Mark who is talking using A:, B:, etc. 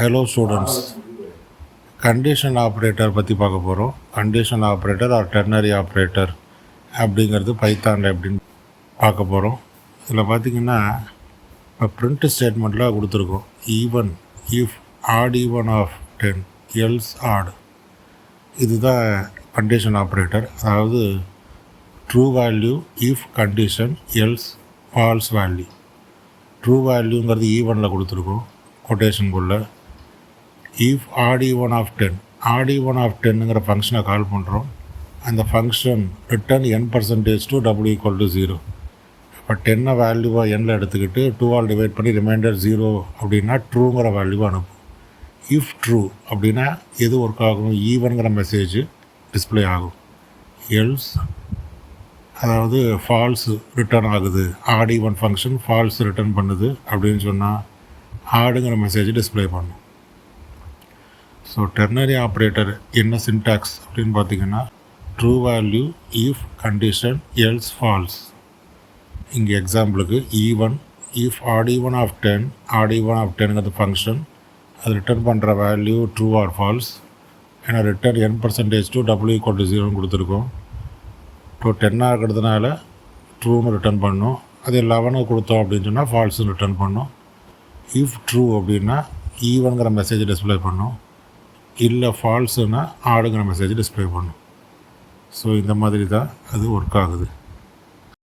A: Hello students, conditional operator பற்றி பார்க்க போகிறோம். conditional operator or ternary operator அப்படிங்கிறது பைத்தானில் எப்படின்னு பார்க்க போகிறோம். இதில் பார்த்திங்கன்னா இப்போ print ஸ்டேட்மெண்ட்டில் கொடுத்துருக்கோம். Even if odd even of 10 else odd. இதுதான் conditional operator, அதாவது true value if condition else false value. True வேல்யூங்கிறது ஈவனில் கொடுத்துருக்கோம் கொட்டேஷனுக்குள்ளே. if odd even of 10, odd even of 10ங்கிற ஃபங்க்ஷனை கால் பண்ணுறோம். அந்த function return n% to w equal to 0. இப்போ 10 வேல்யூவாக எண்ணில் எடுத்துக்கிட்டு 2ஆல் டிவைட் பண்ணி ரிமைண்டர் 0 அப்படின்னா ட்ரூங்கிற வேல்யூவை அனுப்பும். இஃப் ட்ரூ அப்படின்னா எது ஒர்க் ஆகும், ஈவன்கிற மெசேஜ் டிஸ்பிளே ஆகும். எல்ஸ் அதாவது ஃபால்ஸ் ரிட்டர்ன் ஆகுது, odd even function false return பண்ணுது அப்படின்னு சொன்னால் ஆடுங்கிற மெசேஜ் டிஸ்பிளே பண்ணும். ஸோ டெர்னரி ஆப்ரேட்டர் என்ன சின்டாக்ஸ் அப்படின்னு பார்த்தீங்கன்னா true value if condition else false. இங்கே எக்ஸாம்பிளுக்கு even if odd even of 10, odd even of 10ங்கிறது ஃபங்க்ஷன், அது ரிட்டர்ன் பண்ணுற வேல்யூ ட்ரூ ஆர் ஃபால்ஸ். ஏன்னா return n% to w equal to 0 கொடுத்துருக்கோம். இப்போ 10 இருக்கிறதுனால ட்ரூன்னு ரிட்டர்ன் பண்ணோம். அது 11 கொடுத்தோம் அப்படின்னு சொன்னால் ஃபால்ஸுன்னு ரிட்டர்ன் பண்ணோம். இஃப் ட்ரூ அப்படின்னா ஈவன்கிற மெசேஜ் டிஸ்பிளே பண்ணோம், இல்லை ஃபால்ஸுன்னா ஆடுங்கிற மெசேஜ் டிஸ்பிளே பண்ணும். ஸோ இந்த மாதிரி தான் அது ஒர்க் ஆகுது.